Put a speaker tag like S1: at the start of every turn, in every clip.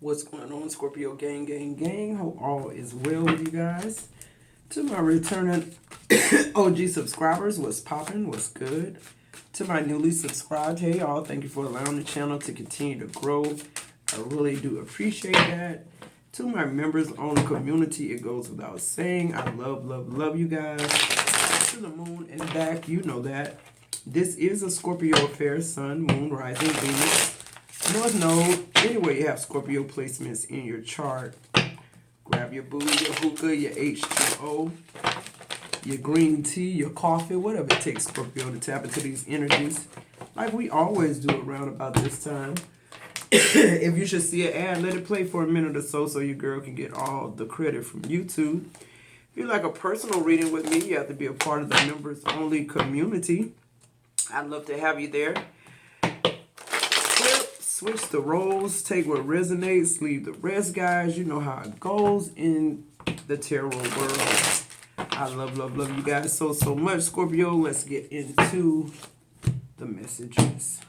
S1: What's going on, Scorpio gang, gang, gang? Hope all is well with you guys. To my returning OG subscribers, what's poppin', what's good? To my newly subscribed, hey y'all, thank you for allowing the channel to continue to grow. I really do appreciate that. To my members on the community, it goes without saying, I love you guys. To the moon and back, you know that. This is a Scorpio affair, sun, moon, rising, Venus. North Node, anywhere you have Scorpio placements in your chart, grab your boo, your hookah, your H2O, your green tea, your coffee, whatever it takes, Scorpio, to tap into these energies, like we always do around about this time. If you should see an ad, let it play for a minute or so your girl can get all the credit from YouTube. If you'd like a personal reading with me, you have to be a part of the members-only community. I'd love to have you there. Switch the roles, take what resonates, leave the rest, guys. You know how it goes in the tarot world. I love you guys so much. Scorpio, let's get into the messages.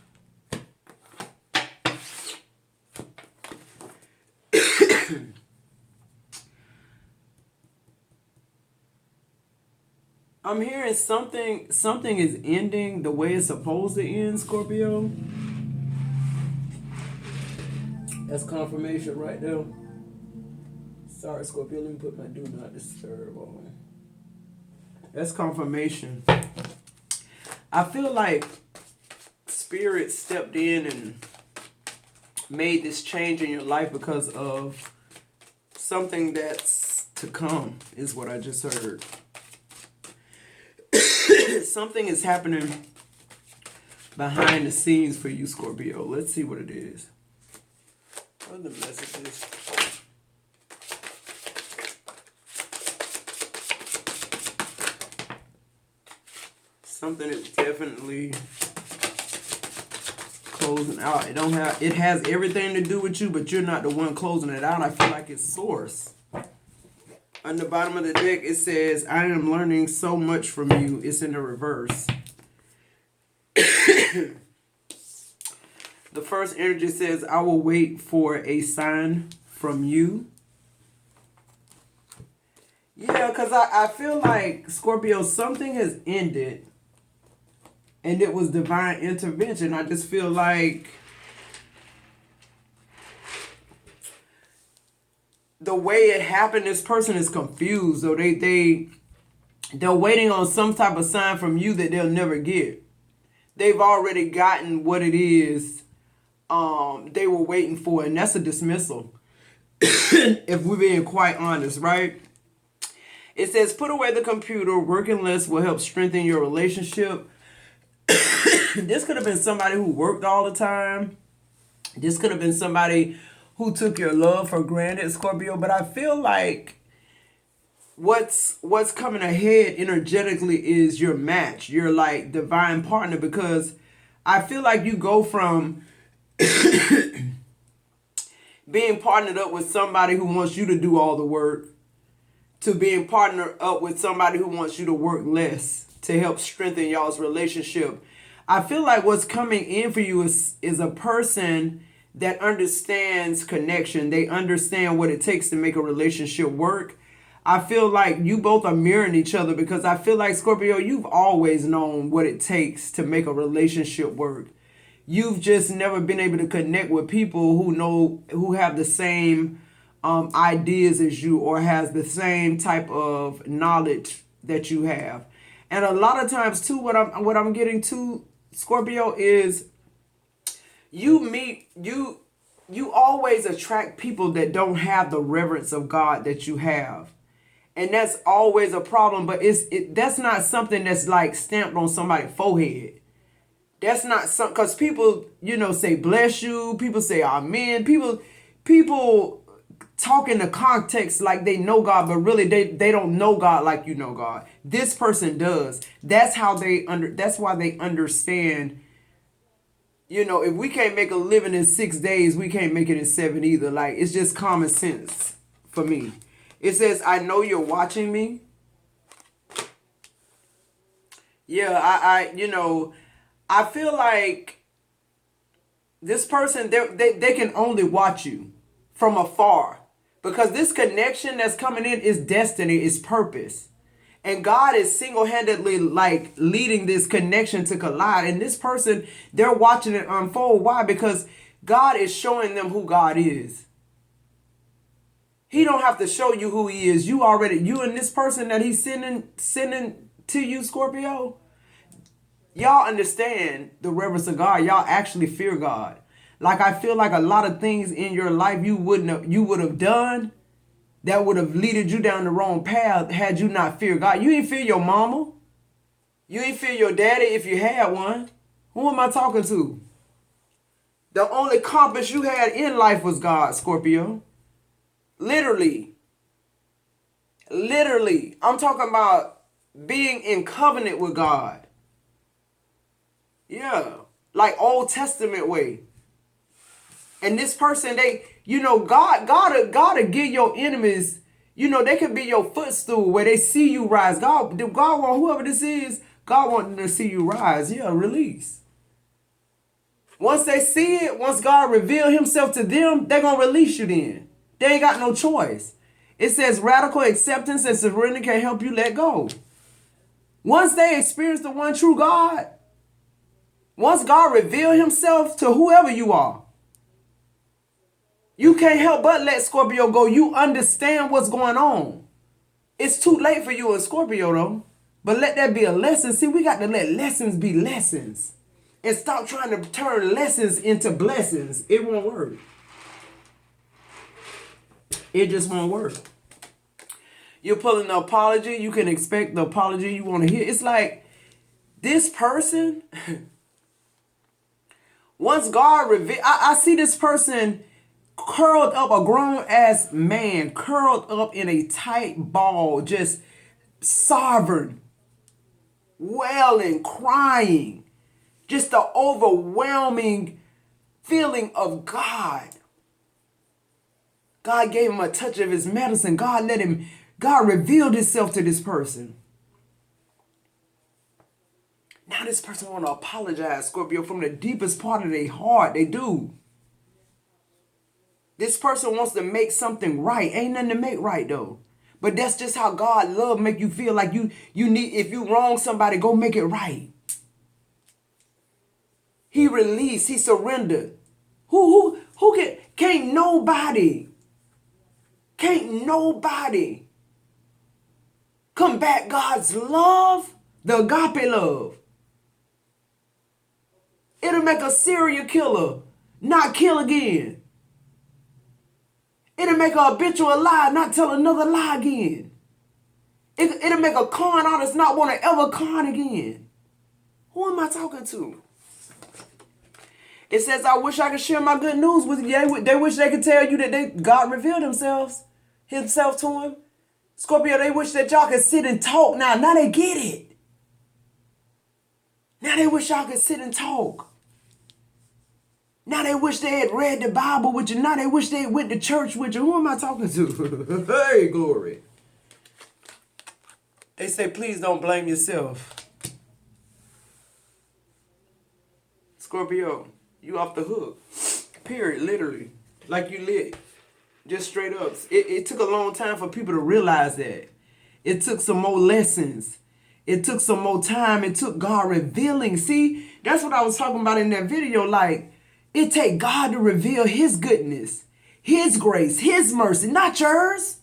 S1: I'm hearing something is ending the way it's supposed to end, Scorpio. That's confirmation right there. Sorry, Scorpio, let me put my do not disturb on. That's confirmation. I feel like Spirit stepped in and made this change in your life because of something that's to come, is what I just heard. Something is happening behind the scenes for you, Scorpio. Let's see what it is. What are the messages? Something is definitely closing out. It has everything to do with you, but you're not the one closing it out. I feel like it's Source. On the bottom of the deck, it says, I am learning so much from you. It's in the reverse. The first energy says, I will wait for a sign from you. Yeah, because I feel like, Scorpio, something has ended. And it was divine intervention. I just feel like the way it happened, this person is confused. So they're waiting on some type of sign from you that they'll never get. They've already gotten what it is they were waiting for, and that's a dismissal. If we're being quite honest, right? It says, put away the computer. Working less will help strengthen your relationship. This could have been somebody who worked all the time. This could have been somebody who took your love for granted, Scorpio. But I feel like what's coming ahead energetically is your match, your like divine partner, because I feel like you go from being partnered up with somebody who wants you to do all the work to being partnered up with somebody who wants you to work less to help strengthen y'all's relationship. I feel like what's coming in for you is a person that understands connection. They understand what it takes to make a relationship work. I feel like you both are mirroring each other, because I feel like, Scorpio, you've always known what it takes to make a relationship work. You've just never been able to connect with people who have the same ideas as you, or has the same type of knowledge that you have. And a lot of times too, what I'm getting to, Scorpio, is you always attract people that don't have the reverence of God that you have. And that's always a problem, but that's not something that's like stamped on somebody's forehead. That's not something, because people, say bless you, people say amen, people talk in the context like they know God, but really they don't know God like you know God. This person does. That's why they understand, if we can't make a living in 6 days, we can't make it in 7 either. Like, it's just common sense for me. It says, I know you're watching me. Yeah, I feel like this person, they can only watch you from afar. Because this connection that's coming in is destiny, is purpose. And God is single-handedly like leading this connection to collide. And this person, they're watching it unfold. Why? Because God is showing them who God is. He don't have to show you who he is. You and this person that he's sending to you, Scorpio, y'all understand the reverence of God. Y'all actually fear God. Like, I feel like a lot of things in your life you would have done that would have leaded you down the wrong path had you not feared God. You ain't fear your mama. You ain't fear your daddy if you had one. Who am I talking to? The only compass you had in life was God, Scorpio. Literally. Literally. I'm talking about being in covenant with God. Yeah. Like Old Testament way. And this person, God to give your enemies, they can be your footstool where they see you rise. God want whoever this is, God want them to see you rise. Yeah, release. Once they see it, once God reveal himself to them, they're going to release you then. They ain't got no choice. It says radical acceptance and surrender can help you let go. Once they experience the one true God, once God reveal himself to whoever you are, you can't help but let Scorpio go. You understand what's going on. It's too late for you in Scorpio though. But let that be a lesson. See, we got to let lessons be lessons. And stop trying to turn lessons into blessings. It won't work. It just won't work. You're pulling an apology. You can expect the apology you want to hear. It's like this person, once God reveal, I see this person curled up, a grown-ass man, curled up in a tight ball, just sovereign, wailing, crying. Just the overwhelming feeling of God. God gave him a touch of his medicine. God revealed himself to this person. Now this person want to apologize, Scorpio, from the deepest part of their heart. They do. This person wants to make something right. Ain't nothing to make right though. But that's just how God love make you feel like you need, if you wrong somebody, go make it right. He released, he surrendered. Who can't nobody combat God's love, the agape love. It'll make a serial killer not kill again. It'll make a habitual lie not tell another lie again. It'll make a con artist not want to ever con again. Who am I talking to? It says, I wish I could share my good news with you. They wish they could tell you that God revealed himself to him. Scorpio, they wish that y'all could sit and talk now. Now they get it. Now they wish y'all could sit and talk. Now they wish they had read the Bible with you. Now they wish they went to church with you. Who am I talking to? Hey, glory. They say, please don't blame yourself. Scorpio, you off the hook. Period, literally. Like you lit. Just straight up. It took a long time for people to realize that. It took some more lessons. It took some more time. It took God revealing. See, that's what I was talking about in that video. Like, it take God to reveal his goodness, his grace, his mercy, not yours.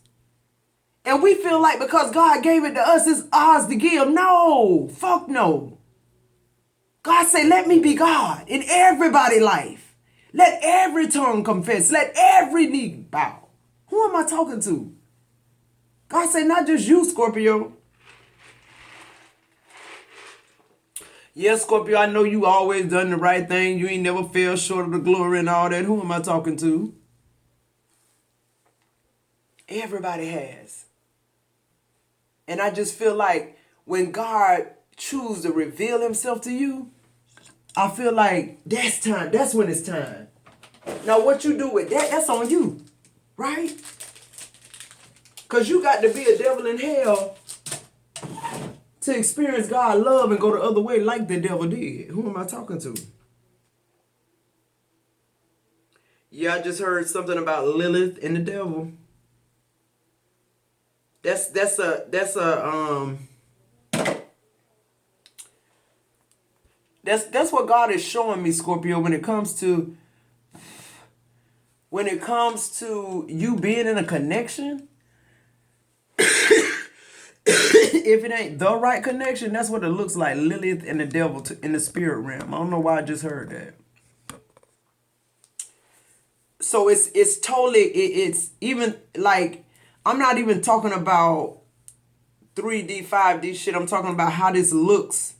S1: And we feel like because God gave it to us, it's ours to give. No, fuck no. God say, let me be God in everybody's life. Let every tongue confess. Let every knee bow. Who am I talking to? God say, not just you, Scorpio. Yes, Scorpio, I know you always done the right thing. You ain't never fell short of the glory and all that. Who am I talking to? Everybody has. And I just feel like when God chooses to reveal himself to you, I feel like that's time. That's when it's time. Now, what you do with that, that's on you. Right? Because you got to be a devil in hell to experience God's love and go the other way like the devil did. Who am I talking to? Yeah, I just heard something about Lilith and the devil. That's what God is showing me, Scorpio, when it comes to you being in a connection. If it ain't the right connection, that's what it looks like. Lilith and the devil in the spirit realm. I don't know why I just heard that. So it's totally it's even like, I'm not even talking about 3D 5D shit. I'm talking about how this looks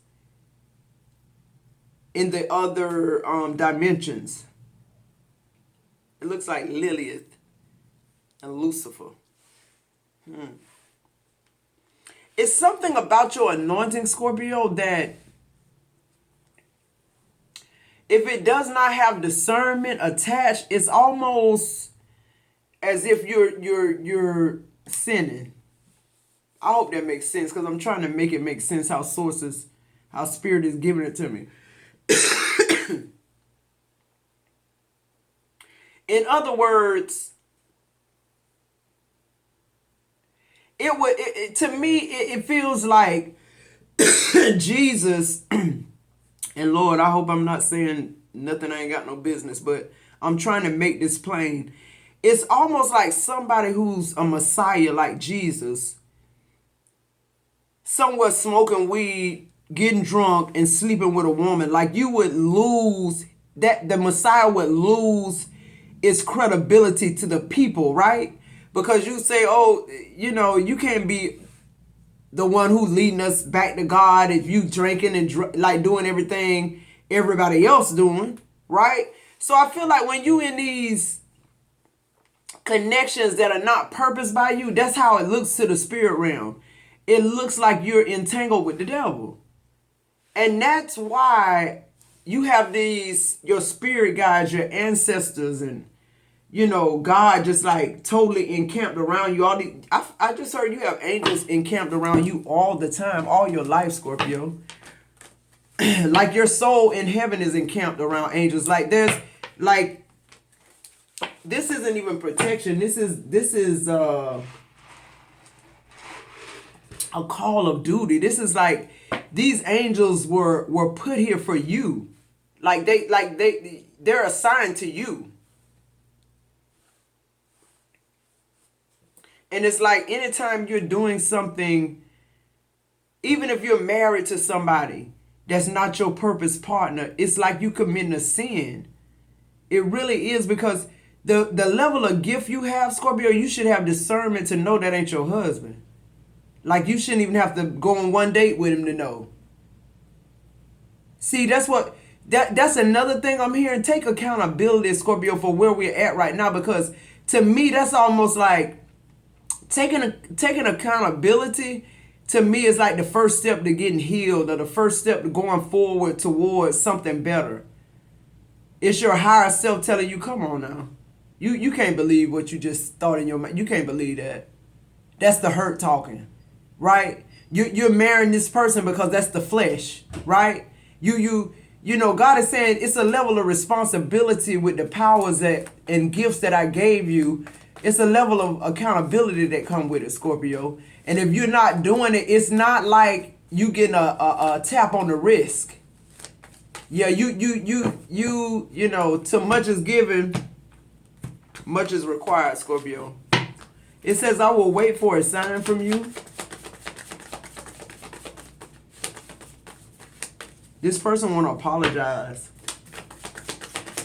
S1: in the other dimensions. It looks like Lilith and Lucifer. It's something about your anointing, Scorpio, that if it does not have discernment attached, it's almost as if you're sinning. I hope that makes sense, because I'm trying to make it make sense how Spirit is giving it to me. In other words, to me it feels like Jesus and Lord, I hope I'm not saying nothing I ain't got no business, but I'm trying to make this plain. It's almost like somebody who's a Messiah like Jesus, somewhere smoking weed, getting drunk, and sleeping with a woman. Like, you would lose that, the Messiah would lose its credibility to the people, right? Because you say, oh, you can't be the one who's leading us back to God if you drinking and like doing everything everybody else doing, right? So I feel like when you in these connections that are not purposed by you, that's how it looks to the spirit realm. It looks like you're entangled with the devil. And that's why you have your spirit guides, your ancestors, and God just like totally encamped around you. I just heard you have angels encamped around you all the time, all your life, Scorpio. Like your soul in heaven is encamped around angels. Like this isn't even protection. This is a call of duty. This is like these angels were put here for you. They're assigned to you. And it's like anytime you're doing something, even if you're married to somebody that's not your purpose partner, it's like you committing a sin. It really is, because the level of gift you have, Scorpio, you should have discernment to know that ain't your husband. Like, you shouldn't even have to go on one date with him to know. See, that's another thing I'm hearing. Take accountability, Scorpio, for where we're at right now, because to me, that's almost like taking accountability. To me, is like the first step to getting healed, or the first step to going forward towards something better. It's your higher self telling you, come on now. You can't believe what you just thought in your mind. You can't believe that. That's the hurt talking, right? You're marrying this person because that's the flesh, right? God is saying it's a level of responsibility with the powers and gifts that I gave you. It's a level of accountability that come with it, Scorpio. And if you're not doing it, it's not like you getting a tap on the wrist. Yeah, too much is given, much is required, Scorpio. It says, I will wait for a sign from you. This person want to apologize.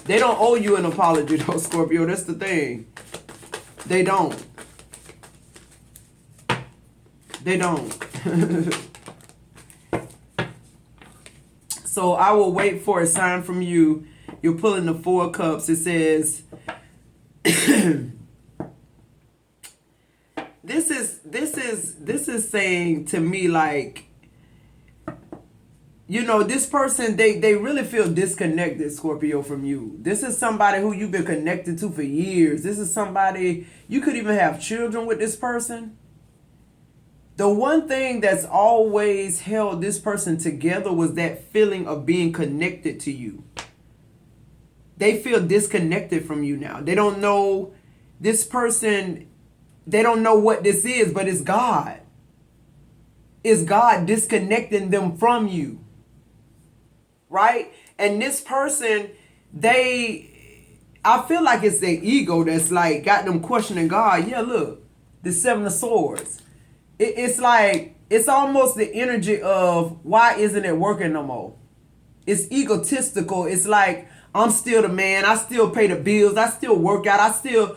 S1: They don't owe you an apology, though, Scorpio. That's the thing. They don't. They don't. So I will wait for a sign from you. You're pulling the 4 cups. It says, this is saying to me, like, this person, they really feel disconnected, Scorpio, from you. This is somebody who you've been connected to for years. This is somebody, you could even have children with this person. The one thing that's always held this person together was that feeling of being connected to you. they feel disconnected from you now. They don't know this person, they don't know what this is, but it's God. It's God disconnecting them from you. Right? And this person, I feel like it's their ego that's like got them questioning God. Yeah, look, the Seven of Swords. It's like, it's almost the energy of, why isn't it working no more? It's egotistical. It's like, I'm still the man. I still pay the bills. I still work out. I still,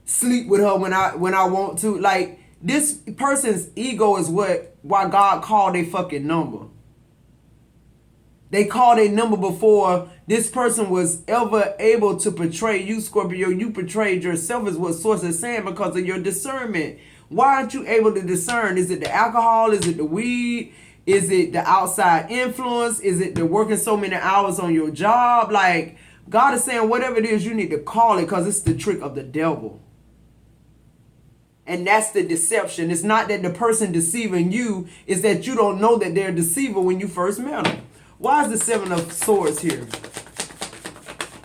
S1: sleep with her when I want to. Like, this person's ego is why God called a fucking number. They called a number before this person was ever able to portray you, Scorpio. You portrayed yourself, is what Source is saying, because of your discernment. Why aren't you able to discern? Is it the alcohol? Is it the weed? Is it the outside influence? Is it the working so many hours on your job? Like, God is saying, whatever it is, you need to call it, because it's the trick of the devil. And that's the deception. It's not that the person deceiving you, it's that you don't know that they're a deceiver when you first met them. Why is the Seven of Swords here?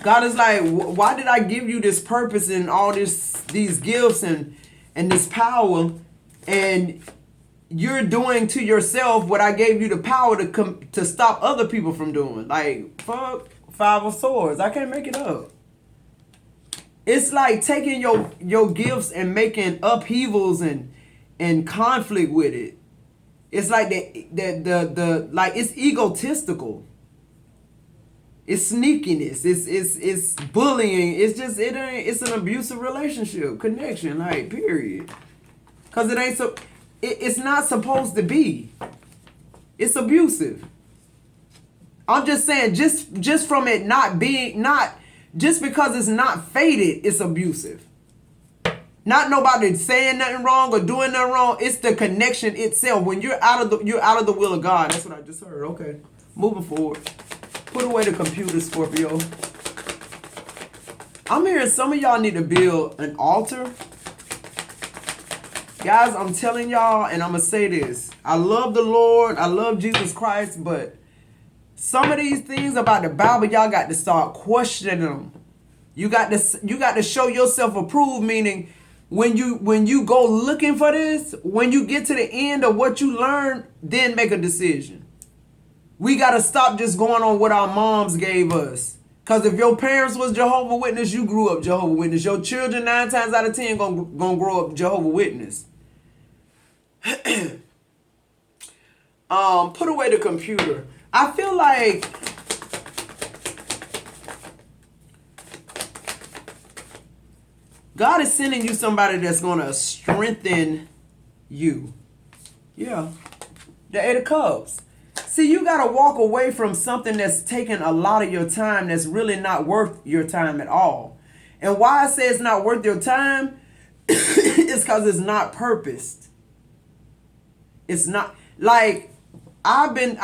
S1: God is like, why did I give you this purpose and all these gifts and this power, and you're doing to yourself what I gave you the power to stop other people from doing? Like, fuck, Five of Swords. I can't make it up. It's like taking your gifts and making upheavals and conflict with it. It's like like, it's egotistical. It's sneakiness. It's bullying. It's an abusive relationship, connection, like, period. Cause it's not supposed to be. It's abusive. I'm just saying, just from it just because it's not fated, it's abusive. Not nobody saying nothing wrong or doing nothing wrong. It's the connection itself. When you're out of the will of God. That's what I just heard. Okay. Moving forward. Put away the computer, Scorpio. I'm hearing some of y'all need to build an altar. Guys, I'm telling y'all, and I'm going to say this. I love the Lord. I love Jesus Christ. But some of these things about the Bible, y'all got to start questioning them. You got to show yourself approved, meaning, when you go looking for this, when you get to the end of what you learn, then make a decision. We got to stop just going on what our moms gave us. Because if your parents was Jehovah Witness, you grew up Jehovah Witness. Your children 9 times out of 10 gonna grow up Jehovah Witness. Put away the computer. I feel like God is sending you somebody that's going to strengthen you. Yeah. The Eight of Cups. See, you got to walk away from something that's taking a lot of your time that's really not worth your time at all. And why I say it's not worth your time is because it's not purposed. It's not, like, I've been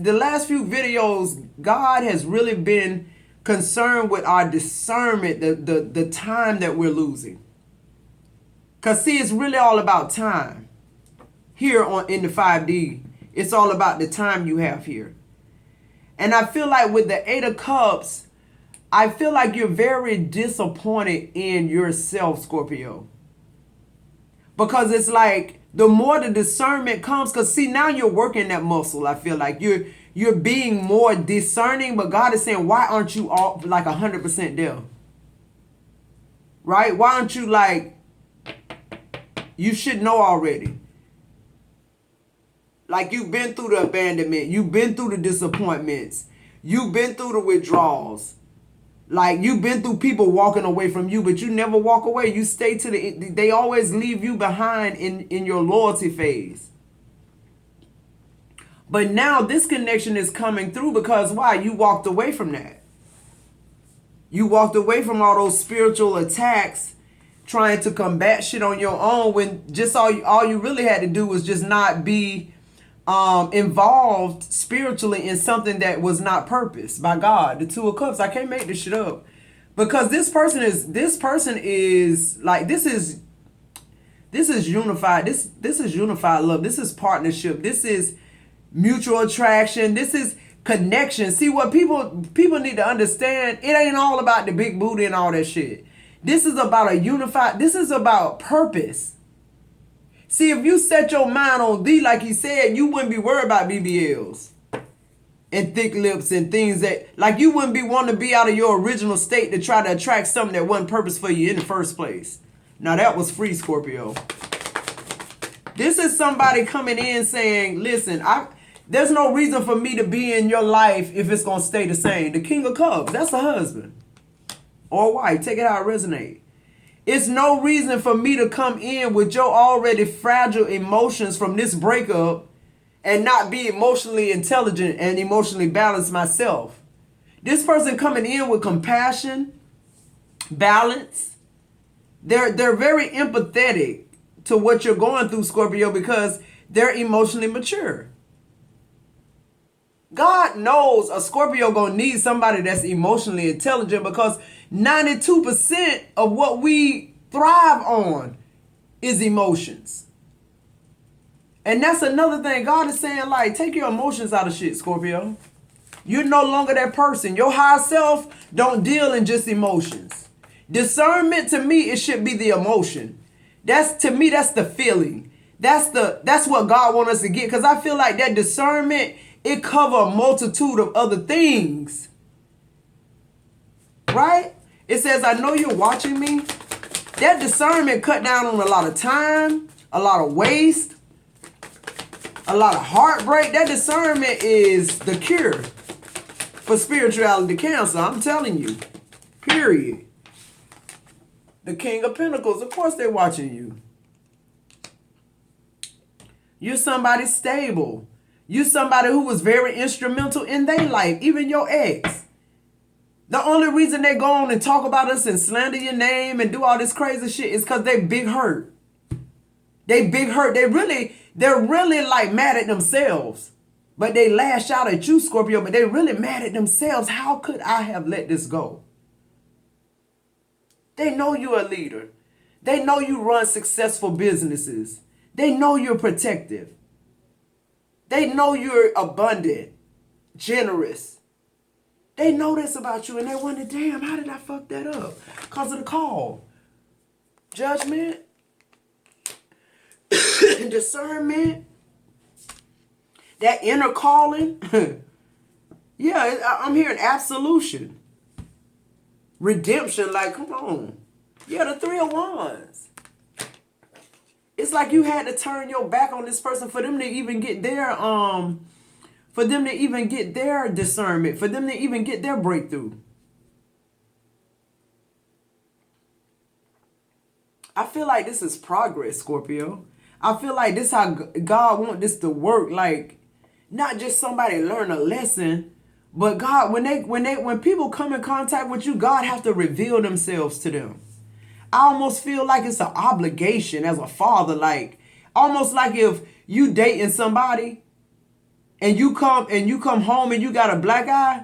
S1: the last few videos, God has really been concerned with our discernment, the time that we're losing. Because, see, it's really all about time. Here in the 5D, it's all about the time you have here. And I feel like with the Eight of Cups, I feel like you're very disappointed in yourself, Scorpio. Because it's like, the more the discernment comes, because, see, now you're working that muscle. I feel like you're being more discerning, but God is saying, why aren't you all like 100% there? Right? Why aren't you like, you should know already. Like, you've been through the abandonment. You've been through the disappointments. You've been through the withdrawals. Like, you've been through people walking away from you, but you never walk away. You stay to they always leave you behind in your loyalty phase. But now this connection is coming through because why? You walked away from that. You walked away from all those spiritual attacks, trying to combat shit on your own, when just all you really had to do was just not be involved spiritually in something that was not purposed by God. The Two of Cups. I can't make this shit up, because this person is like, this is unified. This is unified love. This is partnership. This is mutual attraction. This is connection. See, what people need to understand, it ain't all about the big booty and all that shit. This is about a unified, this is about purpose. See, if you set your mind on thee, like he said, you wouldn't be worried about BBLs and thick lips and things that, like, you wouldn't be wanting to be out of your original state to try to attract something that wasn't purpose for you in the first place. Now that was free, Scorpio. This is somebody coming in saying, listen, there's no reason for me to be in your life if it's going to stay the same. The King of Cups, that's a husband or wife. Take it how it resonates. It's no reason for me to come in with your already fragile emotions from this breakup and not be emotionally intelligent and emotionally balanced myself. This person coming in with compassion, balance, they're very empathetic to what you're going through, Scorpio, because they're emotionally mature. God knows a Scorpio gonna need somebody that's emotionally intelligent, because 92% of what we thrive on is emotions. And that's another thing. God is saying, like, take your emotions out of shit, Scorpio. You're no longer that person. Your higher self don't deal in just emotions. Discernment, to me, it should be the emotion. To me, that's the feeling. That's what God wants us to get. Because I feel like that discernment, it covers a multitude of other things. Right? It says, I know you're watching me. That discernment cut down on a lot of time, a lot of waste, a lot of heartbreak. That discernment is the cure for spirituality cancer. I'm telling you. Period. The King of Pentacles, of course they're watching you. You're somebody stable. You're somebody who was very instrumental in their life, even your ex. The only reason they go on and talk about us and slander your name and do all this crazy shit is because they big hurt. They big hurt. They're really like mad at themselves. But they lash out at you, Scorpio, but they're really mad at themselves. How could I have let this go? They know you're a leader. They know you run successful businesses. They know you're protective. They know you're abundant, generous. They know this about you, and they wonder, damn, how did I fuck that up? Because of the call. Judgment. Discernment. That inner calling. Yeah, I'm hearing absolution. Redemption, like, come on. Yeah, the Three of Wands. It's like you had to turn your back on this person for them to even get their discernment, for them to even get their breakthrough. I feel like this is progress, Scorpio. I feel like this is how God wants this to work. Like, not just somebody learn a lesson, but God, when people come in contact with you, God have to reveal themselves to them. I almost feel like it's an obligation as a father, like almost like if you dating somebody and you come home and you got a black eye,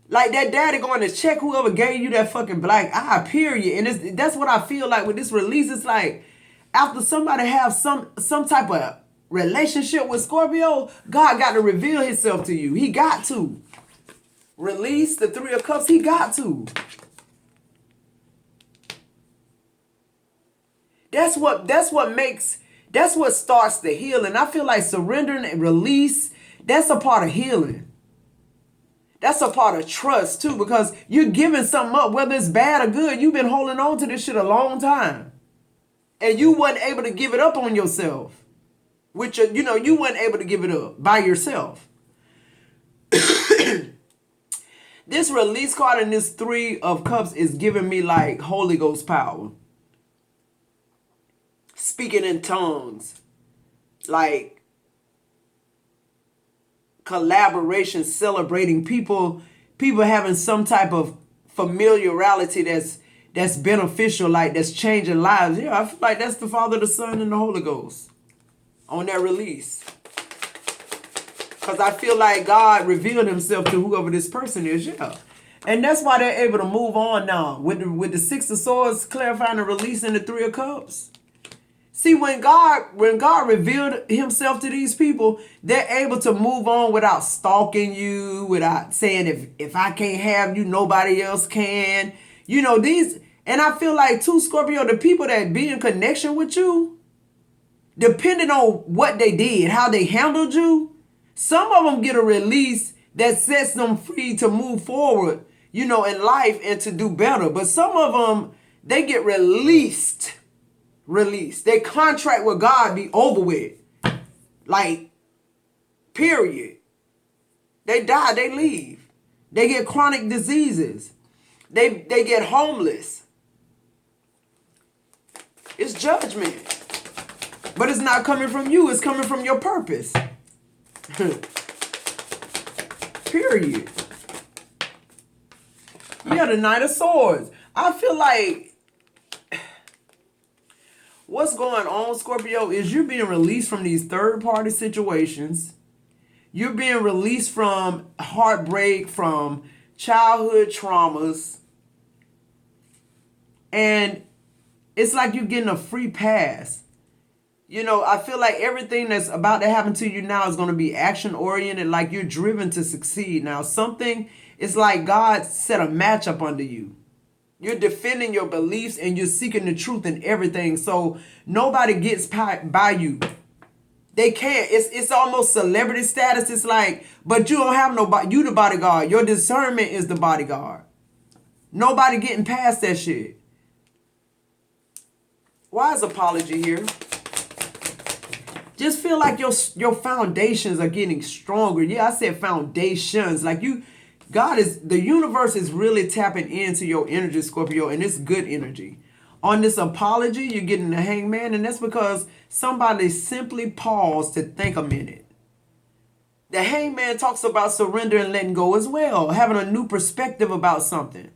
S1: like that daddy going to check whoever gave you that fucking black eye, period. And that's what I feel like with this release. It's like after somebody have some type of relationship with Scorpio, God got to reveal himself to you. He got to. Release the Three of Cups, he got to. That's what starts the healing. I feel like surrendering and release, that's a part of healing. That's a part of trust too, because you're giving something up, whether it's bad or good. You've been holding on to this shit a long time. And you wasn't able to give it up on yourself. You weren't able to give it up by yourself. This release card in this Three of Cups is giving me like Holy Ghost power. Speaking in tongues. Like collaboration, celebrating people having some type of familiarity that's beneficial, like that's changing lives. Yeah, I feel like that's the Father, the Son, and the Holy Ghost on that release. Because I feel like God revealed himself to whoever this person is, yeah. And that's why they're able to move on now. With the Six of Swords clarifying and releasing the Three of Cups. See, when God revealed himself to these people, they're able to move on without stalking you, without saying, if I can't have you, nobody else can. You know, and I feel like too, Scorpio, the people that be in connection with you, depending on what they did, how they handled you, some of them get a release that sets them free to move forward, you know, in life and to do better. But some of them, they get released. Their contract with God be over with. Like, period. They die, they leave. They get chronic diseases. They get homeless. It's judgment. But it's not coming from you, it's coming from your purpose. Period. Yeah, the Knight of Swords. I feel like what's going on, Scorpio, is you're being released from these third-party situations. You're being released from heartbreak, from childhood traumas. And it's like you're getting a free pass. You know, I feel like everything that's about to happen to you now is going to be action-oriented, like you're driven to succeed. Now, it's like God set a match up under you. You're defending your beliefs and you're seeking the truth in everything. So nobody gets by you. They can't. It's almost celebrity status. It's like, but you don't have nobody. You the bodyguard. Your discernment is the bodyguard. Nobody getting past that shit. Why is apology here? Just feel like your foundations are getting stronger. Yeah, I said foundations. Like the universe is really tapping into your energy, Scorpio, and it's good energy. On this apology, you're getting the Hangman, and that's because somebody simply paused to think a minute. The Hangman talks about surrender and letting go as well, having a new perspective about something.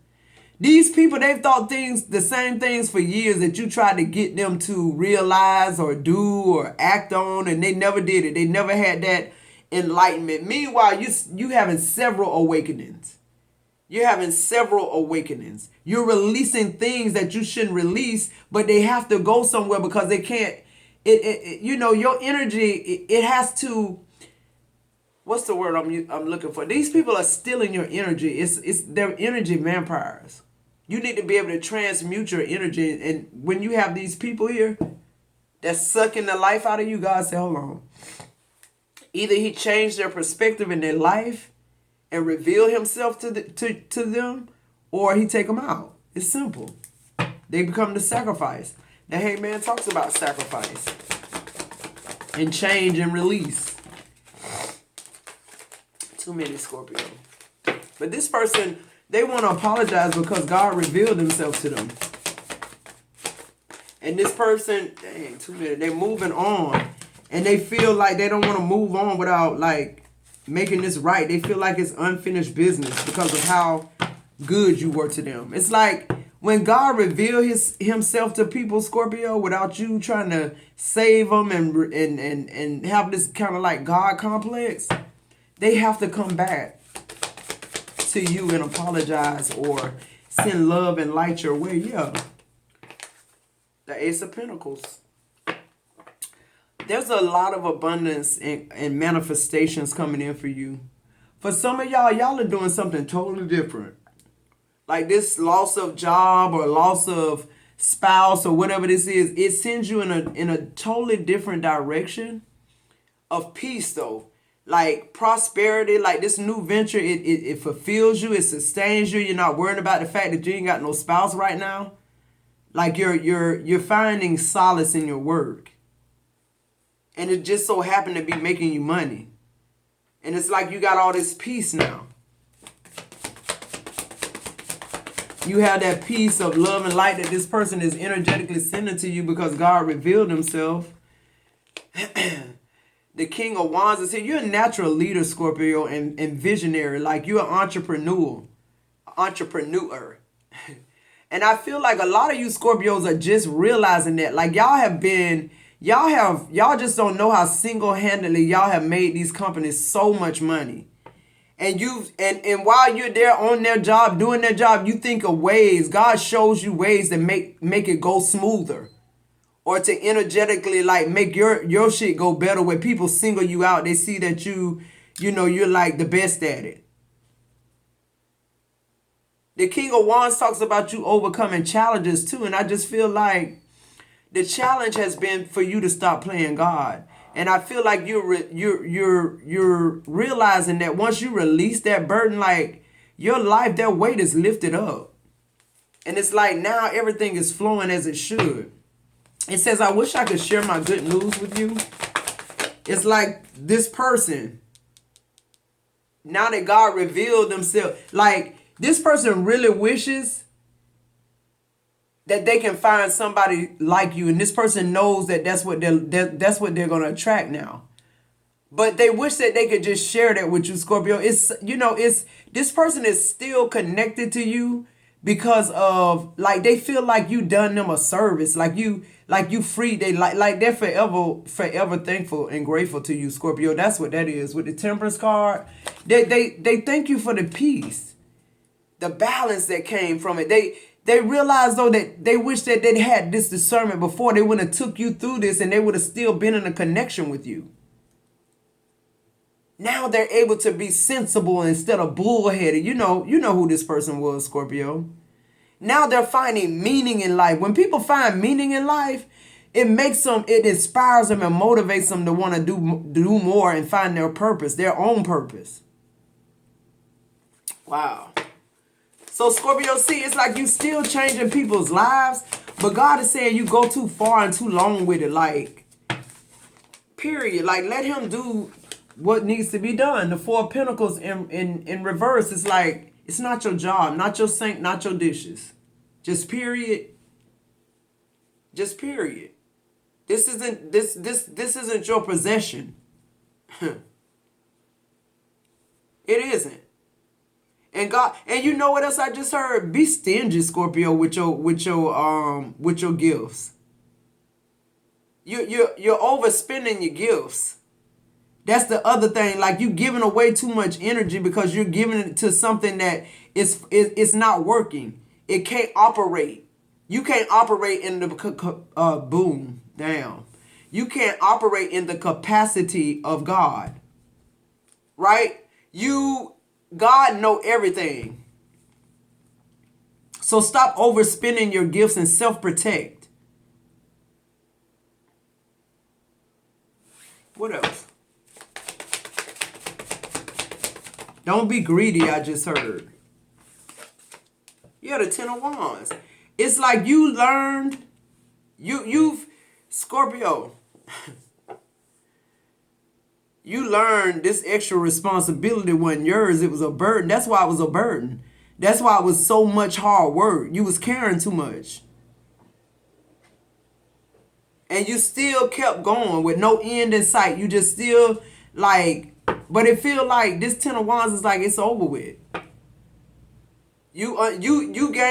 S1: These people, they've thought the same things for years that you tried to get them to realize or do or act on, and they never did it. They never had that enlightenment. Meanwhile, you having several awakenings. You're having several awakenings. You're releasing things that you shouldn't release, but they have to go somewhere because they can't. You know, your energy, it has to. What's the word I'm looking for? These people are stealing your energy. They're energy vampires. You need to be able to transmute your energy. And when you have these people here that's sucking the life out of you, God said, hold on. Either he changed their perspective in their life and reveal himself to them, or he take them out. It's simple. They become the sacrifice. The Hangman talks about sacrifice and change and release. Too many Scorpio. But this person, they want to apologize because God revealed himself to them. And this person, dang, too many. They're moving on. And they feel like they don't want to move on without, like, making this right. They feel like it's unfinished business because of how good you were to them. It's like when God revealed himself to people, Scorpio, without you trying to save them and have this kind of like God complex, they have to come back to you and apologize or send love and light your way. Yeah. The Ace of Pentacles. There's a lot of abundance and manifestations coming in for you. For some of y'all are doing something totally different. Like this loss of job or loss of spouse or whatever this is, it sends you in a totally different direction of peace though. Like prosperity, like this new venture, it fulfills you, it sustains you. You're not worrying about the fact that you ain't got no spouse right now. Like you're finding solace in your work. And it just so happened to be making you money. And it's like you got all this peace now. You have that peace of love and light that this person is energetically sending to you because God revealed himself. The King of Wands is here. You're a natural leader, Scorpio, and visionary. Like you're an entrepreneur. And I feel like a lot of you Scorpios are just realizing that. Like y'all just don't know how single-handedly y'all have made these companies so much money. And and while you're there on their job, doing their job, you think of ways. God shows you ways that make it go smoother. or to energetically like make your shit go better, where people single you out. They see that you're like the best at it. The King of Wands talks about you overcoming challenges too, and I just feel like the challenge has been for you to stop playing God. And I feel like you're realizing that once you release that burden, like your life, that weight is lifted up. And it's like now everything is flowing as it should. It says, I wish I could share my good news with you. It's like this person, now that God revealed himself, like this person really wishes that they can find somebody like you, and this person knows that that's what they're going to attract now. But they wish that they could just share that with you, Scorpio. It's this person is still connected to you because of like they feel like you done them a service, like you free. They like they're forever thankful and grateful to you, Scorpio. That's what that is with the Temperance card. They thank you for the peace, the balance that came from it. They realize though that they wish that they had this discernment before. They would have took you through this, and they would have still been in a connection with you. Now they're able to be sensible instead of bullheaded. You know who this person was, Scorpio. Now they're finding meaning in life. When people find meaning in life, it inspires them and motivates them to want to do more and find their purpose, their own purpose. Wow. So Scorpio, see, it's like you still changing people's lives, but God is saying you go too far and too long with it. Like, period. Like, let him do what needs to be done. The Four of Pentacles in reverse. It's like, it's not your job, not your sink, not your dishes. Just period. Just period. This isn't your possession. It isn't. And God, and you know what else I just heard? Be stingy, Scorpio, with your gifts. You're overspending your gifts. That's the other thing. Like you giving away too much energy because you're giving it to something that it's not working. It can't operate. You can't operate in the boom down. You can't operate in the capacity of God. Right? God know everything. So stop overspending your gifts and self-protect. What else? Don't be greedy, I just heard. Yeah, the Ten of Wands. It's like you learned, you've, Scorpio, you learned this extra responsibility wasn't yours. It was a burden. That's why it was a burden. That's why it was so much hard work. You was carrying too much. And you still kept going with no end in sight. You just still like, but it feel like this Ten of Wands is like it's over with. You gave